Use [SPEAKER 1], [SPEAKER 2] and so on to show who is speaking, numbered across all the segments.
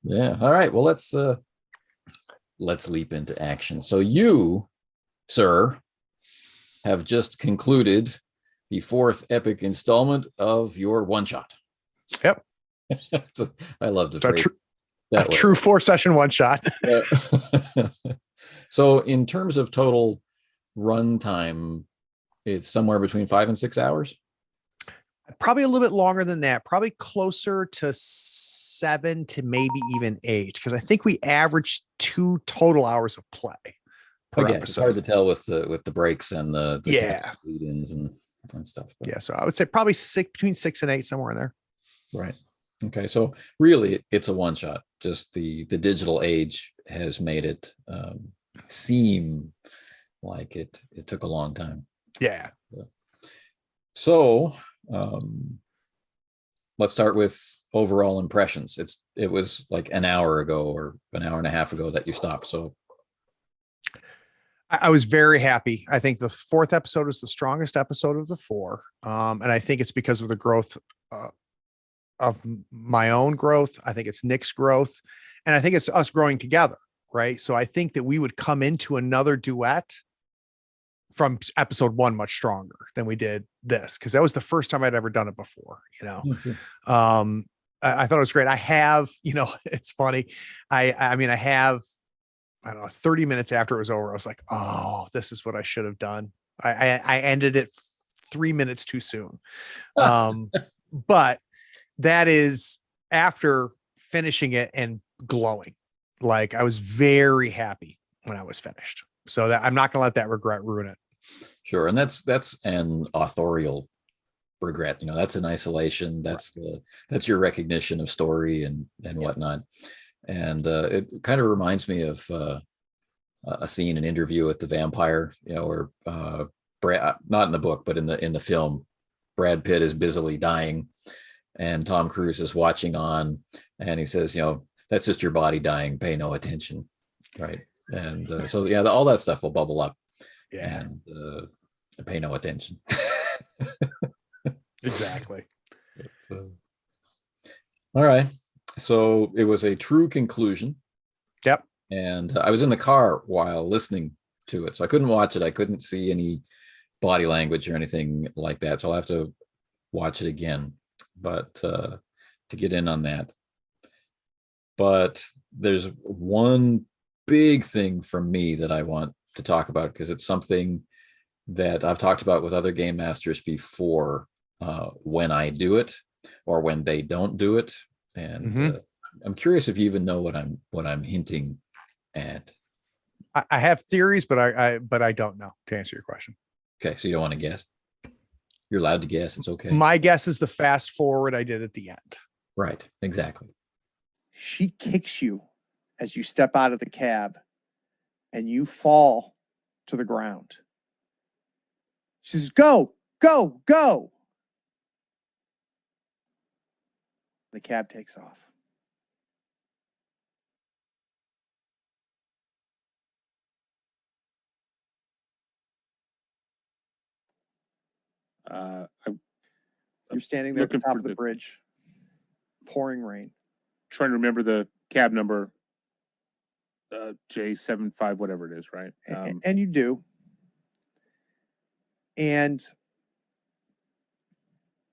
[SPEAKER 1] Yeah. All right. Well, let's leap into action. So you, sir, have just concluded the fourth epic installment of your one shot.
[SPEAKER 2] Yep.
[SPEAKER 1] I love to
[SPEAKER 2] So
[SPEAKER 1] phrase
[SPEAKER 2] a true 4-session one shot.
[SPEAKER 1] So in terms of total runtime, it's somewhere between 5 and 6 hours.
[SPEAKER 2] Probably a little bit longer than that. Probably closer to 7 to maybe even 8, because I think we averaged 2 total hours of play per
[SPEAKER 1] Again,
[SPEAKER 2] episode.
[SPEAKER 1] it's hard to tell with the breaks and the
[SPEAKER 2] yeah
[SPEAKER 1] lead-ins and stuff. But.
[SPEAKER 2] Yeah, so I would say probably between 6 and 8, somewhere in there.
[SPEAKER 1] Right. Okay. So really, it's a one shot. Just the digital age has made it seem like it took a long time.
[SPEAKER 2] Yeah.
[SPEAKER 1] So let's start with overall impressions. It was like an hour ago or an hour and a half ago that you stopped. So
[SPEAKER 2] I was very happy. I think the 4th episode is the strongest episode of the 4. And I think it's because of the growth of my own growth. I think it's Nick's growth, and I think it's us growing together. Right. So I think that we would come into another duet from episode 1 much stronger than we did this, because that was the first time I'd ever done it before. I thought it was great. I have, it's funny. I mean, I have, I don't know, 30 minutes after it was over, I was like, oh, this is what I should have done. I ended it 3 minutes too soon. But that is after finishing it and glowing. Like, I was very happy when I was finished. So that I'm not going to let that regret ruin it.
[SPEAKER 1] Sure. And that's an authorial regret. That's an isolation. That's your recognition of story and whatnot. And it kind of reminds me of a scene, an interview with the vampire, where Brad, not in the book, but in the film, Brad Pitt is busily dying and Tom Cruise is watching on, and he says, that's just your body dying. Pay no attention. Right. And so, yeah, all that stuff will bubble up.
[SPEAKER 2] Yeah.
[SPEAKER 1] And pay no attention.
[SPEAKER 2] Exactly.
[SPEAKER 1] All right. So it was a true conclusion.
[SPEAKER 2] Yep.
[SPEAKER 1] And I was in the car while listening to it, so I couldn't watch it. I couldn't see any body language or anything like that. So I'll have to watch it again, but to get in on that. But there's one big thing from me that I want to talk about, because it's something that I've talked about with other game masters before, when I do it or when they don't do it. And I'm curious if you even know what I'm hinting at.
[SPEAKER 2] I have theories, but I don't know, to answer your question.
[SPEAKER 1] Okay, so you don't want to guess? You're allowed to guess. It's okay.
[SPEAKER 2] My guess is the fast forward I did at the end.
[SPEAKER 1] Right, exactly.
[SPEAKER 3] She kicks you as you step out of the cab and you fall to the ground. She says, go, go, go. The cab takes off. You're standing there at the top of the bridge, pouring rain.
[SPEAKER 4] Trying to remember the cab number, J75, whatever it is, right?
[SPEAKER 3] And you do. And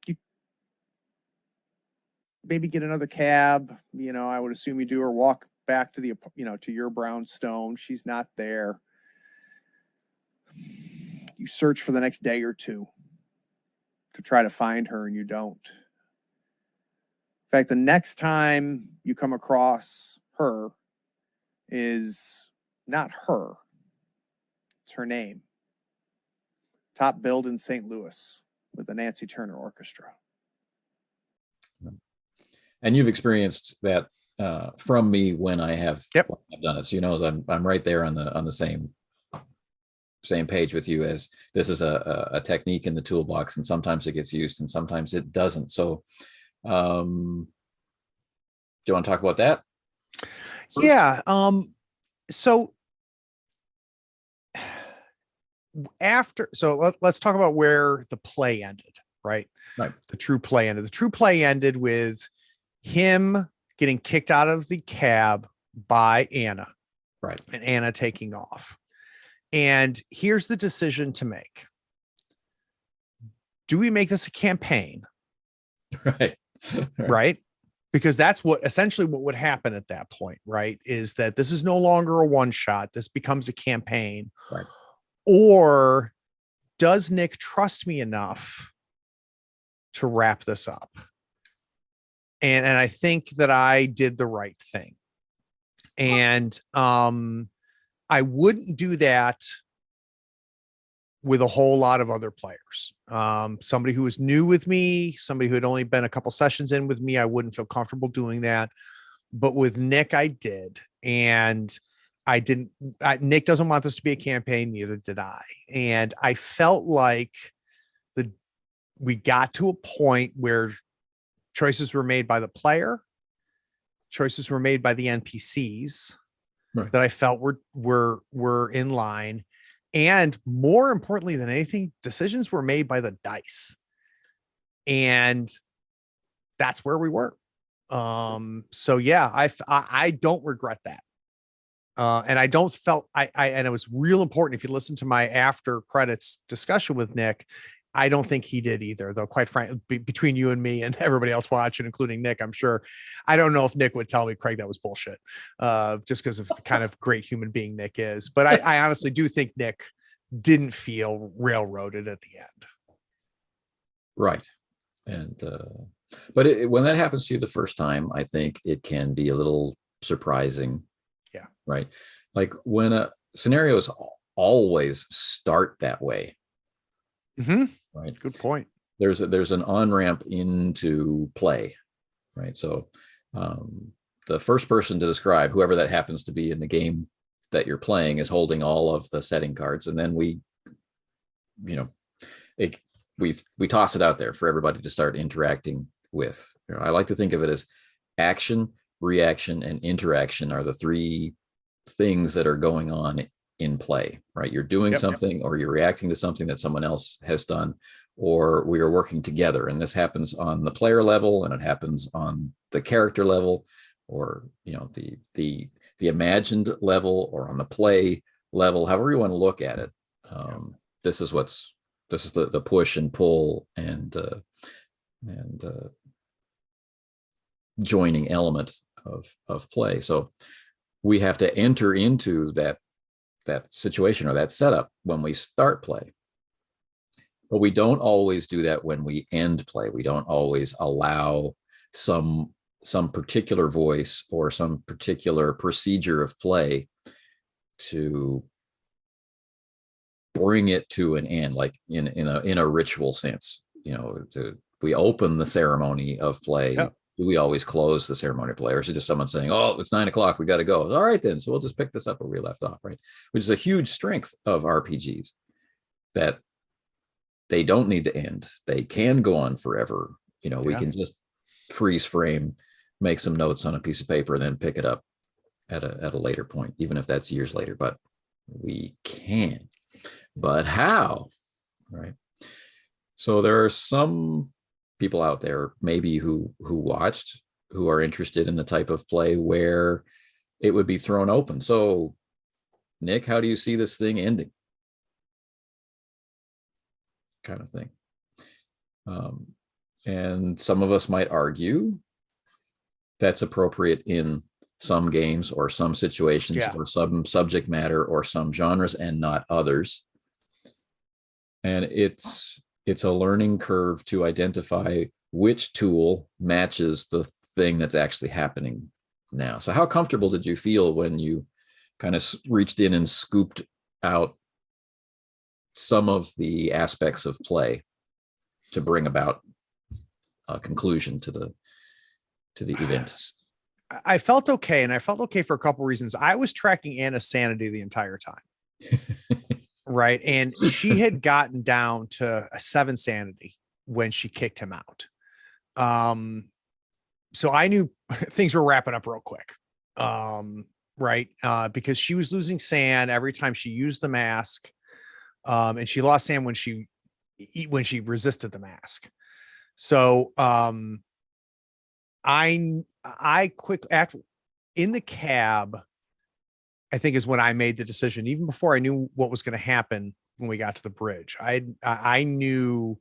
[SPEAKER 3] you maybe get another cab, I would assume you do, or walk back to to your brownstone. She's not there. You search for the next day or two to try to find her, and you don't. In fact, the next time you come across her is not her. It's her name. Top billed in St. Louis with the Nancy Turner Orchestra.
[SPEAKER 1] And you've experienced that from me when I have
[SPEAKER 2] Yep.
[SPEAKER 1] I've done it. So I'm right there on the same page with you, as this is a technique in the toolbox, and sometimes it gets used and sometimes it doesn't. So do you want to talk about that first?
[SPEAKER 2] Yeah. So let's talk about where the play ended, right?
[SPEAKER 1] Right.
[SPEAKER 2] The true play ended. The true play ended with him getting kicked out of the cab by Anna,
[SPEAKER 1] Right.
[SPEAKER 2] and Anna taking off. And here's the decision to make. Do we make this a campaign?
[SPEAKER 1] Right.
[SPEAKER 2] Right? Because that's essentially what would happen at that point, right? Is that this is no longer a one shot. This becomes a campaign.
[SPEAKER 1] Right.
[SPEAKER 2] Or does Nick trust me enough to wrap this up? And I think that I did the right thing. And I wouldn't do that with a whole lot of other players. Somebody who was new with me, somebody who had only been a couple sessions in with me, I wouldn't feel comfortable doing that. But with Nick, I did. And I didn't, Nick doesn't want this to be a campaign, neither did I. And I felt like we got to a point where choices were made by the player, choices were made by the NPCs,
[SPEAKER 1] right,
[SPEAKER 2] that I felt were in line. And more importantly than anything, decisions were made by the dice. And that's where we were. So yeah, I don't regret that. And I don't felt and it was real important. If you listen to my after credits discussion with Nick, I don't think he did either, though. Quite frankly, between you and me and everybody else watching, including Nick, I'm sure, I don't know if Nick would tell me, Craig, that was bullshit, just because of the kind of great human being Nick is. But I honestly do think Nick didn't feel railroaded at the end.
[SPEAKER 1] right. And but when that happens to you the first time, I think it can be a little surprising.
[SPEAKER 2] Yeah.
[SPEAKER 1] Right. Like when scenarios always start that way.
[SPEAKER 2] Mm-hmm.
[SPEAKER 1] Right.
[SPEAKER 2] Good point.
[SPEAKER 1] There's an on-ramp into play. Right. So the first person to describe, whoever that happens to be in the game that you're playing, is holding all of the setting cards. And then we toss it out there for everybody to start interacting with. I like to think of it as action, reaction, and interaction are the three things that are going on in play, right? You're doing something, or you're reacting to something that someone else has done, or we are working together. And this happens on the player level, and it happens on the character level, or the imagined level, or on the play level, however you want to look at it. This is the push and pull and joining element of play. So we have to enter into that situation or that setup when we start play. But we don't always do that when we end play. We don't always allow some particular voice or some particular procedure of play to bring it to an end, like in a ritual sense. We open the ceremony of play.
[SPEAKER 2] Yep.
[SPEAKER 1] Do we always close the ceremony of play, or is it just someone saying, "Oh, it's 9:00, we got to go"? All right, then. So we'll just pick this up where we left off, right? Which is a huge strength of RPGs, that they don't need to end. They can go on forever. We can just freeze frame, make some notes on a piece of paper, and then pick it up at a later point, even if that's years later. But we can. But how? Right. So there are some people out there maybe who watched, who are interested in the type of play where it would be thrown open. So Nick, how do you see this thing ending? Kind of thing. And some of us might argue that's appropriate in some games or some situations or some subject matter or some genres, and not others. And it's a learning curve to identify which tool matches the thing that's actually happening now. So how comfortable did you feel when you kind of reached in and scooped out some of the aspects of play to bring about a conclusion to the event?
[SPEAKER 2] I felt okay, and I felt okay for a couple reasons. I was tracking Anna's sanity the entire time. Right. And she had gotten down to a 7 sanity when she kicked him out. So I knew things were wrapping up real quick. Right. Because she was losing sand every time she used the mask. And she lost sand when she resisted the mask. So I quickly after in the cab, I think is when I made the decision, even before I knew what was going to happen when we got to the bridge. I knew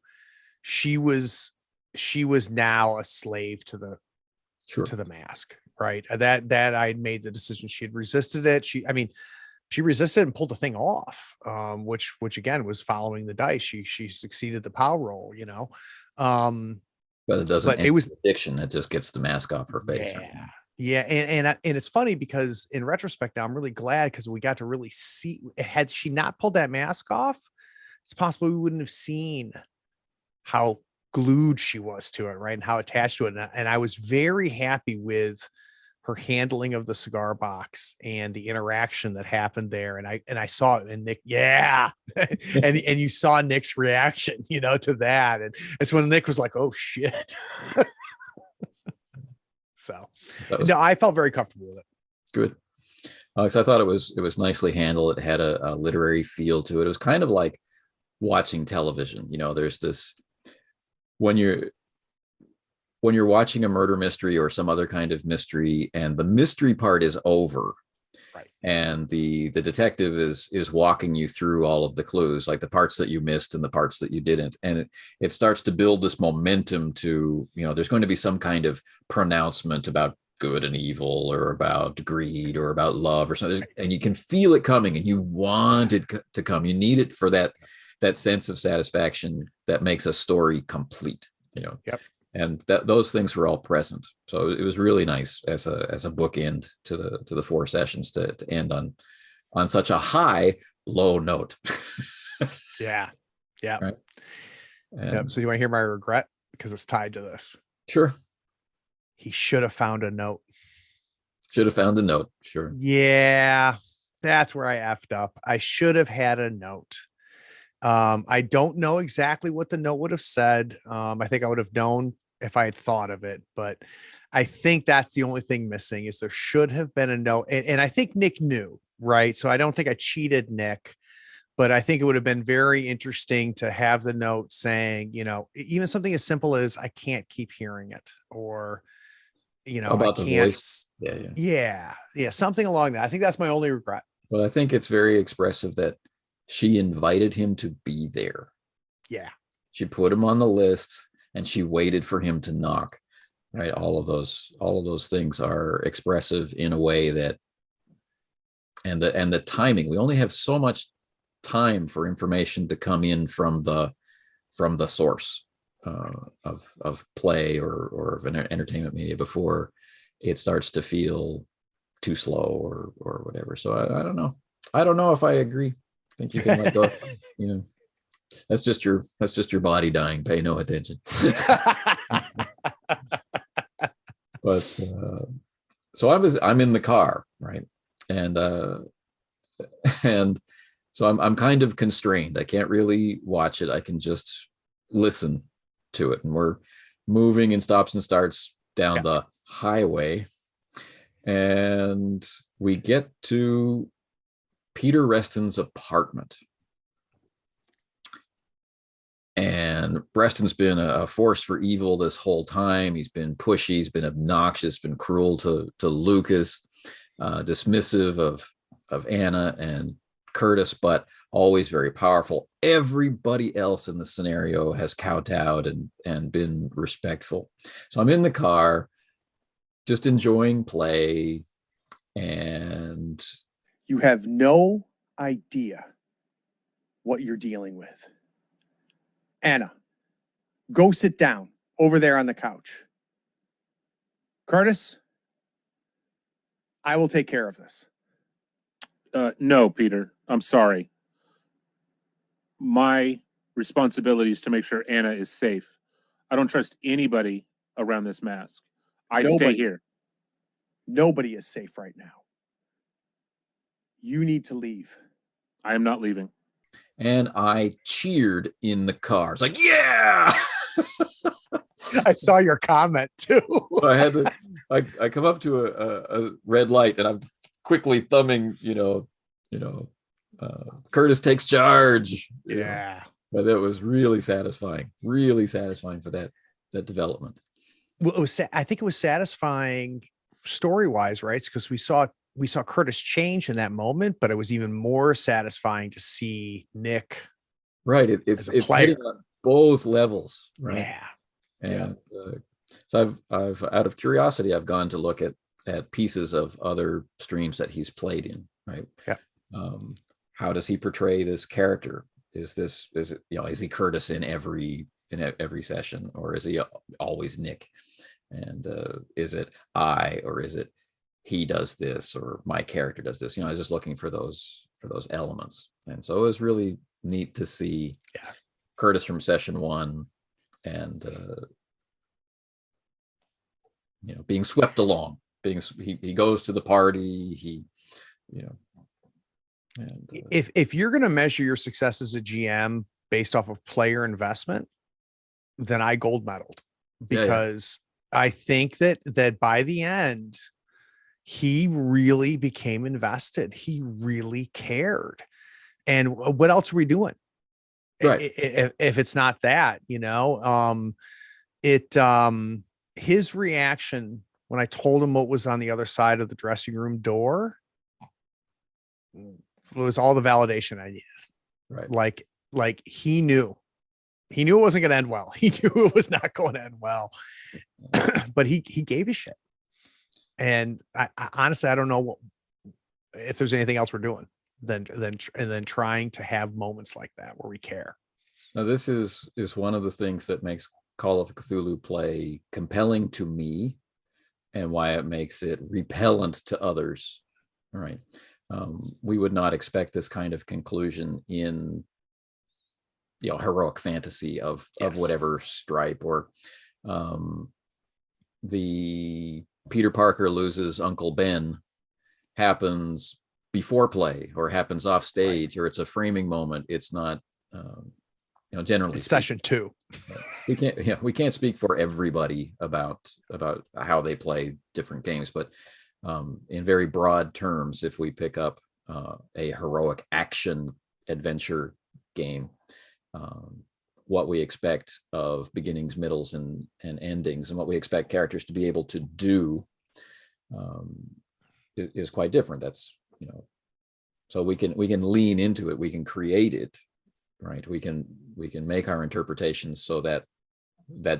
[SPEAKER 2] she was now a slave to the
[SPEAKER 1] Sure.
[SPEAKER 2] mask, right? That I had made the decision. She had resisted it. She resisted and pulled the thing off, which again was following the dice. She succeeded the power roll, you know.
[SPEAKER 1] But it doesn't
[SPEAKER 2] But
[SPEAKER 1] end
[SPEAKER 2] it was
[SPEAKER 1] the addiction. That just gets the mask off her face. Right?
[SPEAKER 2] yeah, and it's funny because in retrospect now I'm really glad because we got to really see. Had she not pulled that mask off, it's possible we wouldn't have seen how glued she was to it, right, and how attached to it. And I was very happy with her handling of the cigar box and the interaction that happened there. And I saw it, and Nick, yeah, and you saw Nick's reaction, you know, to that, and it's when Nick was like, "Oh shit." So no, I felt very comfortable with it.
[SPEAKER 1] Good. So I thought it was nicely handled. It had a literary feel to it. It was kind of like watching television. You know, there's this when you're watching a murder mystery or some other kind of mystery, and the mystery part is over,
[SPEAKER 2] right?
[SPEAKER 1] And the detective is walking you through all of the clues, like the parts that you missed and the parts that you didn't, and it starts to build this momentum to, you know, there's going to be some kind of pronouncement about good and evil, or about greed, or about love, or something, and you can feel it coming, and you want it to come. You need it for that sense of satisfaction that makes a story complete, you know.
[SPEAKER 2] Yep.
[SPEAKER 1] And those things were all present, so it was really nice as a bookend to the 4 sessions to end on such a high low note.
[SPEAKER 2] Yeah.
[SPEAKER 1] Right.
[SPEAKER 2] Yep. So do you want to hear my regret, because it's tied to this?
[SPEAKER 1] Sure.
[SPEAKER 2] He should have found a note.
[SPEAKER 1] Should have found a note. Sure.
[SPEAKER 2] Yeah, that's where I effed up. I should have had a note. I don't know exactly what the note would have said. I think I would have known if I had thought of it, but I think that's the only thing missing, is there should have been a note. And I think Nick knew, right? So I don't think I cheated Nick, but I think it would have been very interesting to have the note saying, you know, even something as simple as, I can't keep hearing it, or, you know,
[SPEAKER 1] About
[SPEAKER 2] I
[SPEAKER 1] the
[SPEAKER 2] can't.
[SPEAKER 1] voice.
[SPEAKER 2] Yeah. Something along that. I think that's my only regret.
[SPEAKER 1] But I think it's very expressive that she invited him to be there.
[SPEAKER 2] Yeah.
[SPEAKER 1] She put him on the list, and she waited for him to knock. Right. All of those things are expressive in a way that, and the timing, we only have so much time for information to come in from the source of play or of an entertainment media before it starts to feel too slow or whatever. So I don't know. I don't know if I agree. I think you can let go. You know, that's just your body dying. Pay no attention. But so I'm in the car, right, and so I'm kind of constrained. I can't really watch it. I can just listen to it, and we're moving in stops and starts down the highway, and we get to Peter Reston's apartment. And Reston's been a force for evil this whole time. He's been pushy, he's been obnoxious, been cruel to Lucas, dismissive of Anna and Curtis, but always very powerful. Everybody else in the scenario has kowtowed and been respectful. So I'm in the car, just enjoying play, and
[SPEAKER 3] You have no idea what you're dealing with. Anna, go sit down over there on the couch. Curtis, I will take care of this.
[SPEAKER 4] No, Peter, I'm sorry. My responsibility is to make sure Anna is safe. I don't trust anybody around this mask. I stay here.
[SPEAKER 3] Nobody is safe right now. You need to leave.
[SPEAKER 4] I am not leaving.
[SPEAKER 1] And I cheered in the car. It's like, yeah.
[SPEAKER 2] I saw your comment too.
[SPEAKER 1] I had to. I come up to a red light, and I'm quickly thumbing. Curtis takes charge.
[SPEAKER 2] Yeah.
[SPEAKER 1] But that was really satisfying for that development.
[SPEAKER 2] Well, I think it was satisfying story wise, right? Because we saw Curtis change in that moment, but it was even more satisfying to see Nick
[SPEAKER 1] Right.
[SPEAKER 2] as a
[SPEAKER 1] It's
[SPEAKER 2] player.
[SPEAKER 1] hitting on both levels, right?
[SPEAKER 2] Yeah.
[SPEAKER 1] And so I've out of curiosity, I've gone to look at pieces of other streams that he's played in, right?
[SPEAKER 2] Yeah.
[SPEAKER 1] How does he portray this character? Is it, is he Curtis in every session, or is he always Nick? And is it or is it he does this, or my character does this? I was just looking for those elements, and so it was really neat to see Curtis from session one, and being swept along. He goes to the party. And
[SPEAKER 2] If you're going to measure your success as a GM based off of player investment, then I gold medaled, because I think that by the end, he really became invested. He really cared. And what else are we doing?
[SPEAKER 1] Right.
[SPEAKER 2] If it's not that, his reaction when I told him what was on the other side of the dressing room door was all the validation I needed.
[SPEAKER 1] Right.
[SPEAKER 2] Like he knew it wasn't going to end well. He knew it was not going to end well, but he gave a shit. And I honestly, I don't know if there's anything else we're doing than trying to have moments like that where we care.
[SPEAKER 1] Now, this is one of the things that makes Call of Cthulhu play compelling to me, and why it makes it repellent to others. All right. We would not expect this kind of conclusion in heroic fantasy of whatever stripe, or the Peter Parker loses Uncle Ben happens before play, or happens off stage, or it's a framing moment. It's not generally
[SPEAKER 2] it's session two.
[SPEAKER 1] We can't speak for everybody about how they play different games, but in very broad terms, if we pick up a heroic action adventure game, what we expect of beginnings, middles, and endings, and what we expect characters to be able to do is quite different. That's so we can lean into it, we can create it, right? We can make our interpretations so that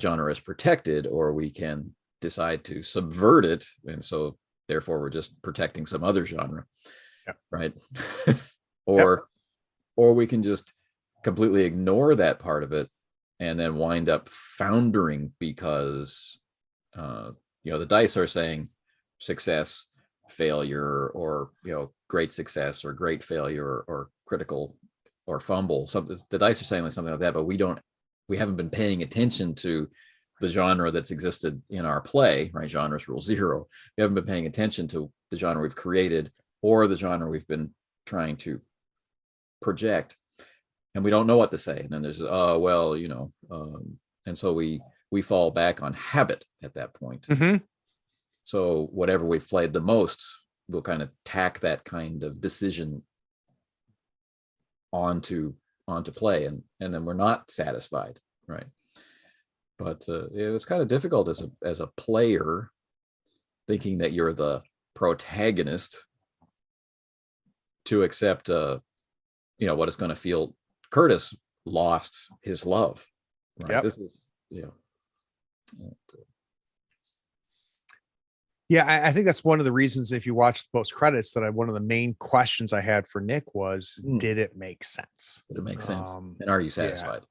[SPEAKER 1] genre is protected, or we can decide to subvert it, and so therefore we're just protecting some other genre. Right? or we can just completely ignore that part of it, and then wind up foundering because the dice are saying success, failure, or great success, or great failure, or critical, or fumble. The dice are saying something like that, but we haven't been paying attention to the genre that's existed in our play, right? Genres rule zero. We haven't been paying attention to the genre we've created, or the genre we've been trying to project, and we don't know what to say. And then there's and so we fall back on habit at that point.
[SPEAKER 2] Mm-hmm.
[SPEAKER 1] So whatever we've played the most, we'll kind of tack that kind of decision onto play, and then we're not satisfied, right? But it's kind of difficult as a player, thinking that you're the protagonist, to accept what it's going to feel. Curtis lost his love, right?
[SPEAKER 2] Yep.
[SPEAKER 1] This is
[SPEAKER 2] I think that's one of the reasons, if you watch the post credits, that one of the main questions I had for Nick was, did it make sense?
[SPEAKER 1] Did it make sense? And are you satisfied?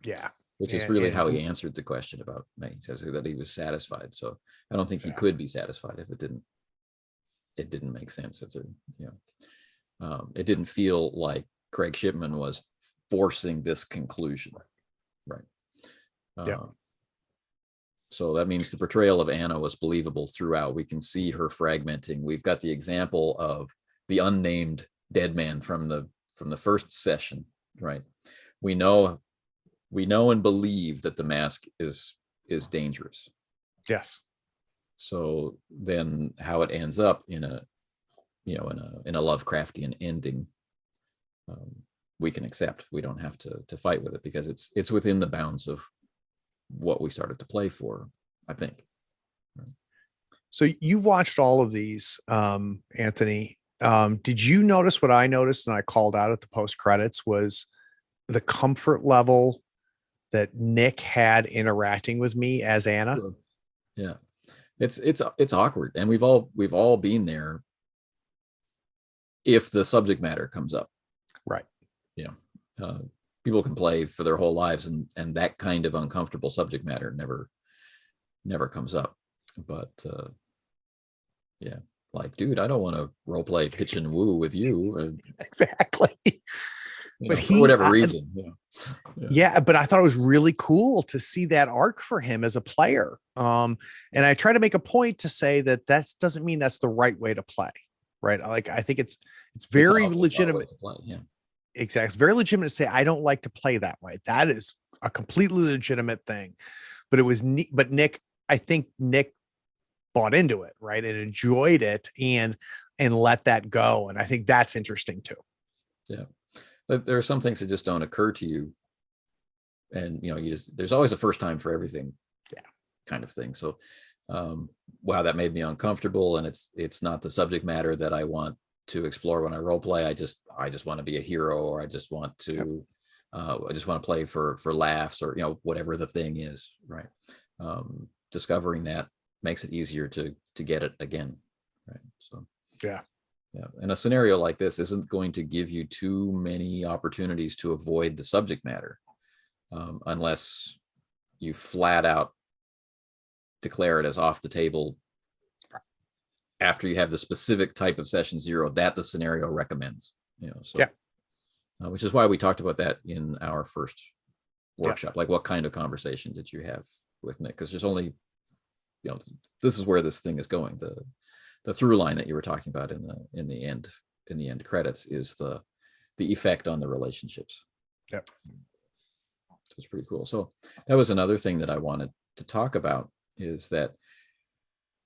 [SPEAKER 2] Yeah.
[SPEAKER 1] Which is really how he answered the question about me. He says that he was satisfied. So I don't think he could be satisfied if it didn't make sense. It didn't feel like Craig Shipman was forcing this conclusion, right? So that means the portrayal of Anna was believable throughout. We can see her fragmenting. We've got the example of the unnamed dead man from the first session, right? We know and believe that the mask is dangerous.
[SPEAKER 2] Yes.
[SPEAKER 1] So then how it ends up in a Lovecraftian ending, we can accept. We don't have to fight with it, because it's within the bounds of what we started to play for. I think.
[SPEAKER 2] So you've watched all of these, Anthony. Did you notice what I noticed and I called out at the post credits was the comfort level that Nick had interacting with me as Anna?
[SPEAKER 1] Sure. Yeah, it's awkward, and we've all been there. If the subject matter comes up,
[SPEAKER 2] Right.
[SPEAKER 1] you know, people can play for their whole lives, and that kind of uncomfortable subject matter never comes up. But yeah, like, dude, I don't want to role play pitch and woo with you.
[SPEAKER 2] Exactly. But
[SPEAKER 1] For whatever reason,
[SPEAKER 2] yeah, but I thought it was really cool to see that arc for him as a player. And I try to make a point to say that doesn't mean that's the right way to play, right? Like, I think it's very legitimate
[SPEAKER 1] to play. Yeah,
[SPEAKER 2] exactly. It's very legitimate to say, I don't like to play that way. That is a completely legitimate thing. But it was neat. But Nick, I think Nick bought into it, right? And enjoyed it and let that go. And I think that's interesting too.
[SPEAKER 1] Yeah. But there are some things that just don't occur to you. And there's always a first time for everything.
[SPEAKER 2] Yeah.
[SPEAKER 1] Kind of thing. So wow, that made me uncomfortable. And it's not the subject matter that I want to explore when I role play. I just want to be a hero, or I just want to I just want to play for laughs, or whatever the thing is, right? Discovering that makes it easier to get it again, right? So
[SPEAKER 2] yeah,
[SPEAKER 1] and a scenario like this isn't going to give you too many opportunities to avoid the subject matter, unless you flat out declare it as off the table after you have the specific type of session 0 that the scenario recommends. So
[SPEAKER 2] yeah.
[SPEAKER 1] Which is why we talked about that in our first workshop. Like, what kind of conversation did you have with Nick? Because there's only, this is where this thing is going. The through line that you were talking about in the end credits is the effect on the relationships.
[SPEAKER 2] Yep.
[SPEAKER 1] So it's pretty cool. So that was another thing that I wanted to talk about, is that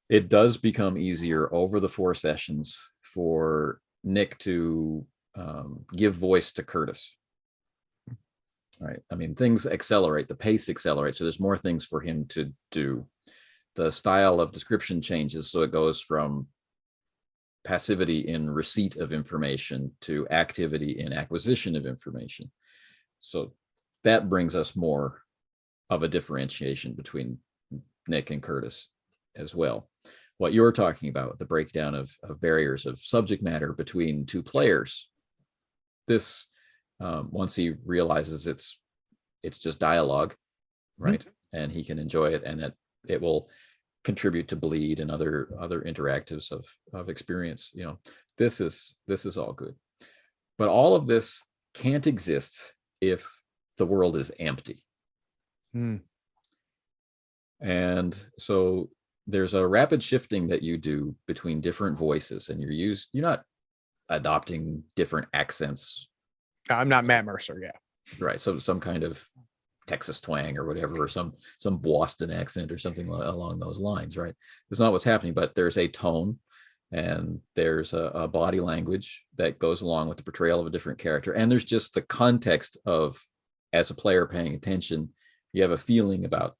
[SPEAKER 1] it does become easier over the 4 sessions for Nick to give voice to Curtis. Right. I mean, things accelerate, the pace accelerates. So there's more things for him to do. The style of description changes. So it goes from passivity in receipt of information to activity in acquisition of information. So that brings us more of a differentiation between Nick and Curtis as well. What you're talking about, the breakdown of barriers of subject matter between 2 players, this once he realizes it's just dialogue, right? Mm-hmm. And he can enjoy it, and that it will contribute to bleed and other interactives of experience. This is all good, but all of this can't exist if the world is empty. And so there's a rapid shifting that you do between different voices, and you're not adopting different accents.
[SPEAKER 2] I'm not Matt Mercer. Yeah.
[SPEAKER 1] Right. So some kind of Texas twang or whatever, or some Boston accent or something along those lines, right? That's not what's happening, but there's a tone, and there's a body language that goes along with the portrayal of a different character. And there's just the context of, as a player paying attention, you have a feeling about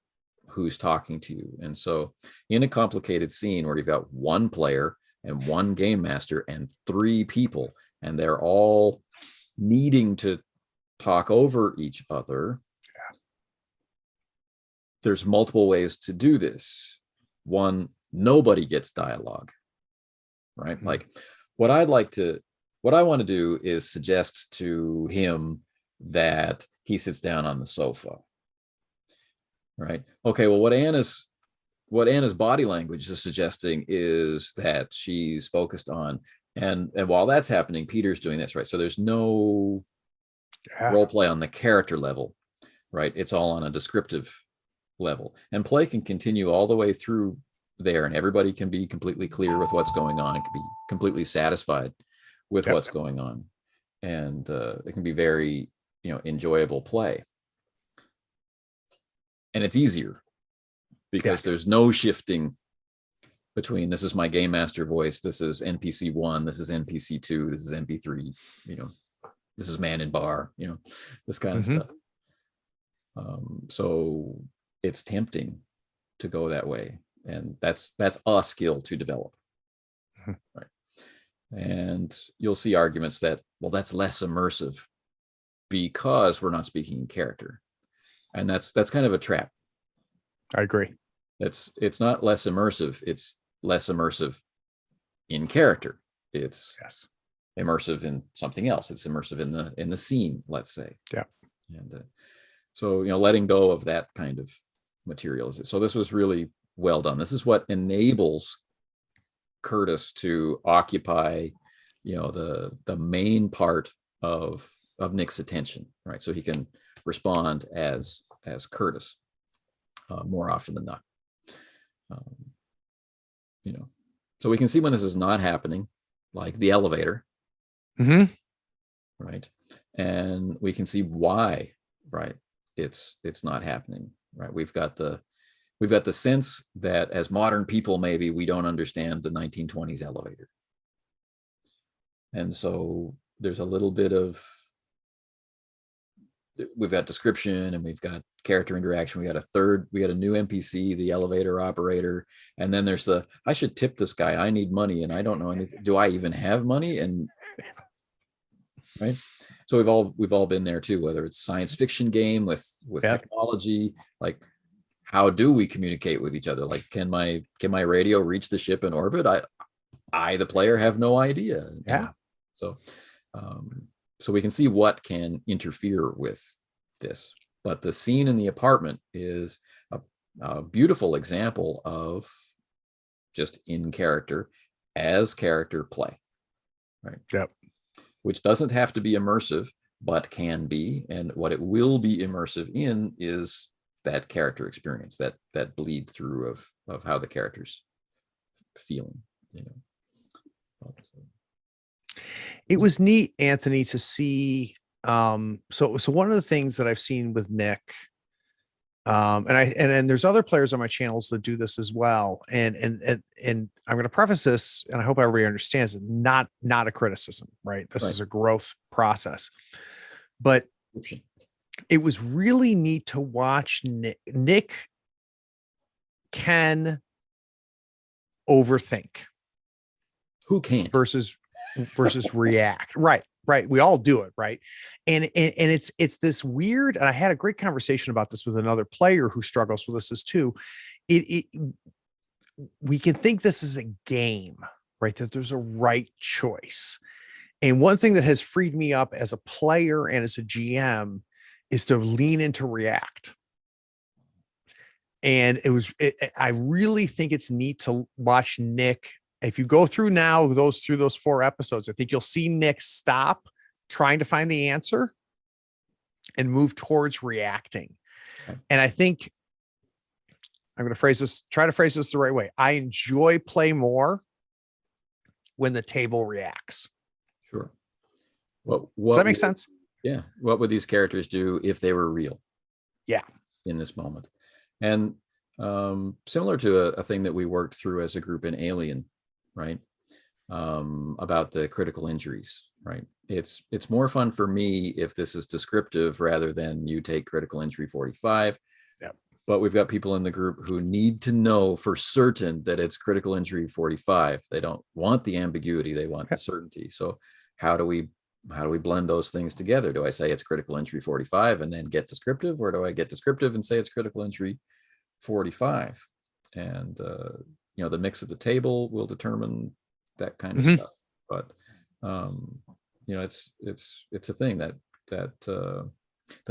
[SPEAKER 1] who's talking to you. And so in a complicated scene where you've got 1 player and 1 game master and 3 people, and they're all needing to talk over each other, there's multiple ways to do this. 1, nobody gets dialogue, right? Mm-hmm. Like, what I want to do is suggest to him that he sits down on the sofa, right? Okay, well, what Anna's body language is suggesting is that she's focused on, and while that's happening, Peter's doing this, right? So there's no role play on the character level, right? It's all on a descriptive level, and play can continue all the way through there, and everybody can be completely clear with what's going on, can be completely satisfied with what's going on, and it can be very enjoyable play, and it's easier because there's no shifting between, this is my game master voice, this is NPC 1, this is NPC 2, this is MP3, this is man in bar, this kind of stuff. So it's tempting go that way, and that's a skill to develop.
[SPEAKER 2] Mhm.
[SPEAKER 1] Right. And you'll see arguments that, well, that's less immersive because we're not speaking in character, and that's kind of a trap.
[SPEAKER 2] I agree.
[SPEAKER 1] It's not less immersive, it's less immersive in character. It's
[SPEAKER 2] Yes.
[SPEAKER 1] immersive in something else. It's immersive in the scene, let's say.
[SPEAKER 2] Yeah.
[SPEAKER 1] And so, letting go of that kind of material. So this was really well done. This is what enables Curtis to occupy, the main part of Nick's attention, right? So he can respond as Curtis more often than not. So we can see when this is not happening, like the elevator,
[SPEAKER 2] Mm-hmm.
[SPEAKER 1] right? And we can see why, right? It's not happening, right? We've got the sense that as modern people, maybe we don't understand the 1920s elevator. And so there's a little bit of, we've got description and we've got character interaction. We got a new NPC, the elevator operator. And then there's I should tip this guy. I need money and I don't know anything. Do I even have money? And right. So we've all been there too, whether it's science fiction game with technology, like how do we communicate with each other? Like, can my radio reach the ship in orbit? I the player have no idea.
[SPEAKER 2] Yeah.
[SPEAKER 1] So we can see what can interfere with this, but the scene in the apartment is a beautiful example of just in character as character play, right?
[SPEAKER 2] Yep.
[SPEAKER 1] Which doesn't have to be immersive, but can be. And what it will be immersive in is that character experience, that bleed through of how the character's feeling,
[SPEAKER 2] It was neat, Anthony, to see. So one of the things that I've seen with Nick, and there's other players on my channels that do this as well. And I'm going to preface this, and I hope everybody understands it, not a criticism, right? This is a growth process. But it was really neat to watch Nick can overthink.
[SPEAKER 1] Who can't?
[SPEAKER 2] Versus react. Right. We all do it. Right. And it's this weird, and I had a great conversation about this with another player who struggles with this too. We can think this is a game, right? That there's a right choice. And one thing that has freed me up as a player and as a GM is to lean into react. And I really think it's neat to watch Nick. If you go through now those 4 episodes, I think you'll see Nick stop trying to find the answer and move towards reacting.
[SPEAKER 1] Okay.
[SPEAKER 2] And I think I'm going to try to phrase this the right way. I enjoy play more when the table reacts.
[SPEAKER 1] Sure. What
[SPEAKER 2] Does that make sense?
[SPEAKER 1] Yeah. What would these characters do if they were real?
[SPEAKER 2] Yeah.
[SPEAKER 1] In this moment. And similar to a thing that we worked through as a group in Alien, right? About the critical injuries, right? It's more fun for me if this is descriptive rather than you take critical injury 45.
[SPEAKER 2] Yep.
[SPEAKER 1] But we've got people in the group who need to know for certain that it's critical injury 45. They don't want the ambiguity, they want the certainty. So how do we blend those things together? Do I say it's critical injury 45 and then get descriptive, or do I get descriptive and say it's critical injury 45? And the mix at the table will determine that kind of stuff. But it's a thing that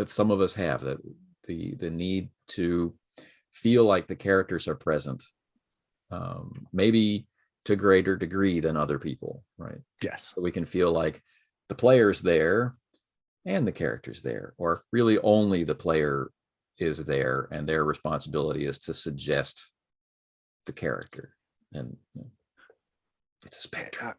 [SPEAKER 1] some of us have, that the need to feel like the characters are present, maybe to greater degree than other people, right?
[SPEAKER 2] Yes.
[SPEAKER 1] So we can feel like the player's there and the character's there, or really only the player is there and their responsibility is to suggest the character. And it's a spectrum.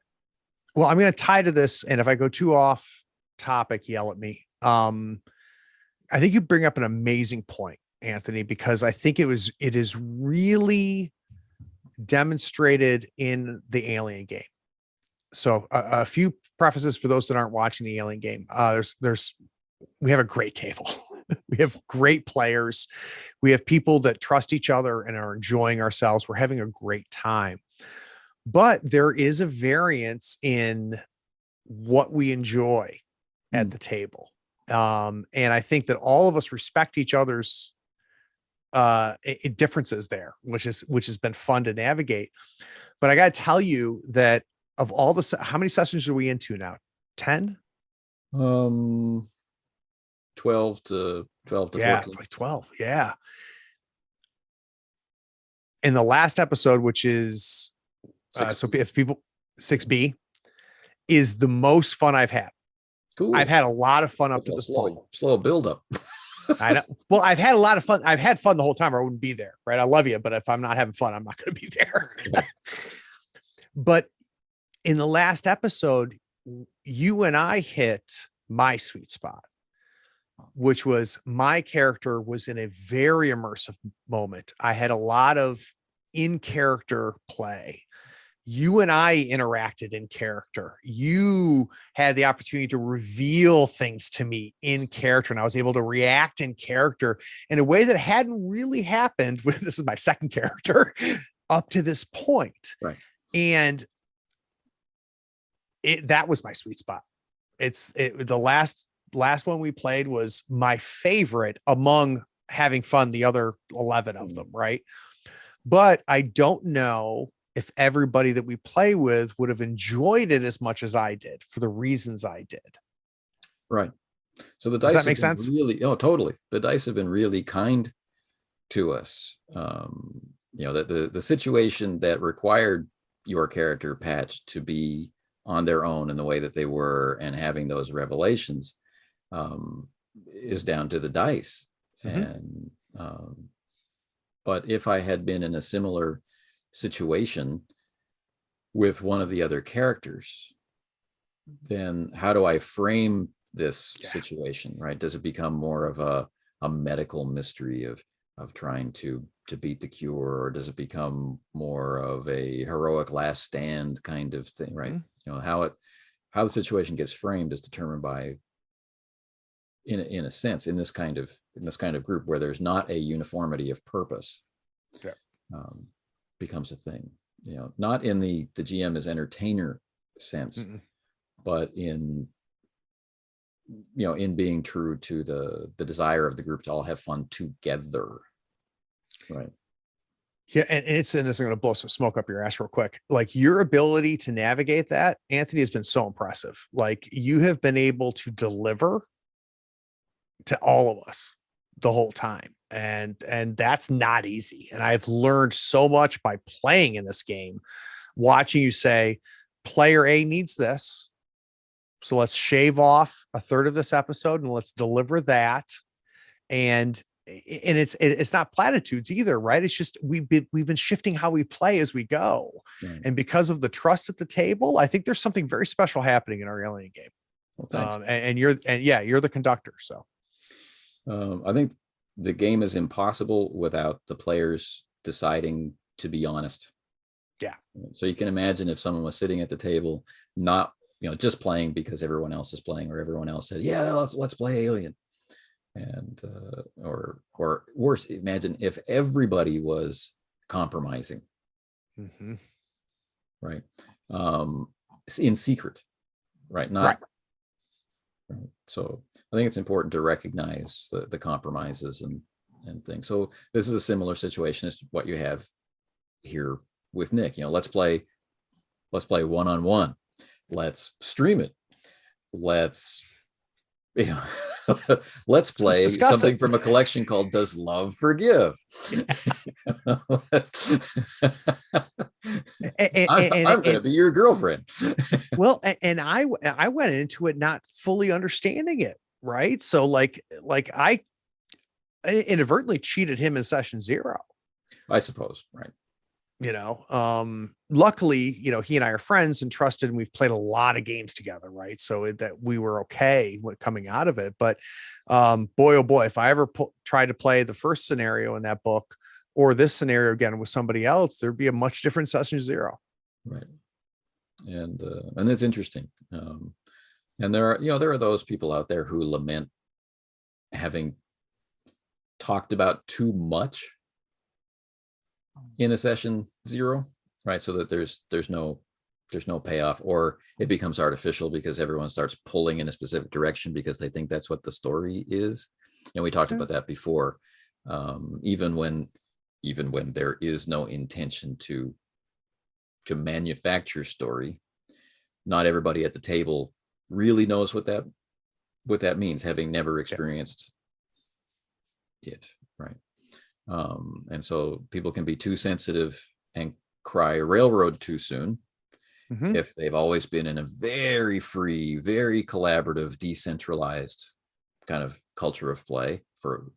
[SPEAKER 2] Well, I'm going to tie to this, and if I go too off topic, yell at me. I think you bring up an amazing point, Anthony, because I think it is really demonstrated in the Alien game. So a few prefaces for those that aren't watching the Alien game. We have a great table. We have great players. We have people that trust each other and are enjoying ourselves. We're having a great time. But there is a variance in what we enjoy at the table. And I think that all of us respect each other's differences there, which has been fun to navigate. But I got to tell you that of all the, how many sessions are we into now? 10?
[SPEAKER 1] 12 to 14.
[SPEAKER 2] Yeah, it's like 12. Yeah. In the last episode, which is so if people 6B is the most fun I've had.
[SPEAKER 1] Cool.
[SPEAKER 2] I've had a lot of fun up to
[SPEAKER 1] That's
[SPEAKER 2] this point.
[SPEAKER 1] Slow build up.
[SPEAKER 2] I know. Well, I've had a lot of fun. I've had fun the whole time, or I wouldn't be there. Right. I love you, but if I'm not having fun, I'm not going to be there. But in the last episode, you and I hit my sweet spot, which was my character was in a very immersive moment. I had a lot of in character play. You and I interacted in character. You had the opportunity to reveal things to me in character, and I was able to react in character in a way that hadn't really happened with, this is my second character, up to this point.
[SPEAKER 1] Right.
[SPEAKER 2] And that was my sweet spot. The last one we played was my favorite among having fun, the other 11 of them. Right. But I don't know if everybody that we play with would have enjoyed it as much as I did for the reasons I did.
[SPEAKER 1] Right. So the dice
[SPEAKER 2] does that make sense?
[SPEAKER 1] Really, oh, totally. The dice have been really kind to us. The situation that required your character, Patch, to be on their own in the way that they were and having those revelations is down to the dice. And but if I had been in a similar situation with one of the other characters, then how do I frame this situation? Right? Does it become more of a medical mystery of trying to beat the cure, or does it become more of a heroic last stand kind of thing? Right. How the situation gets framed is determined by, in a sense, in this kind of group where there's not a uniformity of purpose, becomes a thing. Not in the GM as entertainer sense, but in being true to the desire of the group to all have fun together. Right.
[SPEAKER 2] Yeah, and this is going to blow some smoke up your ass real quick. Like, your ability to navigate that, Anthony, has been so impressive. Like, you have been able to deliver to all of us the whole time. And that's not easy. And I've learned so much by playing in this game, watching you say, player A needs this, so let's shave off a third of this episode and let's deliver that. And it's not platitudes either, right? It's just we've been shifting how we play as we go. Right. And because of the trust at the table, I think there's something very special happening in our alien game.
[SPEAKER 1] Well, thanks.
[SPEAKER 2] And you're the conductor. So
[SPEAKER 1] I think the game is impossible without the players deciding to be honest.
[SPEAKER 2] Yeah.
[SPEAKER 1] So you can imagine if someone was sitting at the table, not just playing because everyone else is playing, or everyone else said, yeah, let's play Alien. And or worse, imagine if everybody was compromising, right? In secret, right? Not right. So I think it's important to recognize the compromises and things. So this is a similar situation as what you have here with Nick. Let's play one-on-one. Let's stream it. Let's let's play something from a collection called Does Love Forgive? I'm going to be your girlfriend.
[SPEAKER 2] Well, and I went into it not fully understanding it, right? So like I inadvertently cheated him in session 0.
[SPEAKER 1] I suppose, right.
[SPEAKER 2] Luckily, he and I are friends and trusted, and we've played a lot of games together, right? So that we were okay with coming out of it. But boy, oh boy, if I ever tried to play the first scenario in that book or this scenario again with somebody else, there'd be a much different session 0.
[SPEAKER 1] Right. And it's interesting. And there are those people out there who lament having talked about too much in a session 0, right? So that there's no payoff, or it becomes artificial because everyone starts pulling in a specific direction because they think that's what the story is. And we talked
[SPEAKER 2] Yeah.
[SPEAKER 1] about that before. Even when there is no intention to manufacture story, not everybody at the table really knows what that means, having never experienced it, right? And so people can be too sensitive and cry railroad too soon
[SPEAKER 2] Mhm.
[SPEAKER 1] if they've always been in a very free, very collaborative, decentralized kind of culture of play for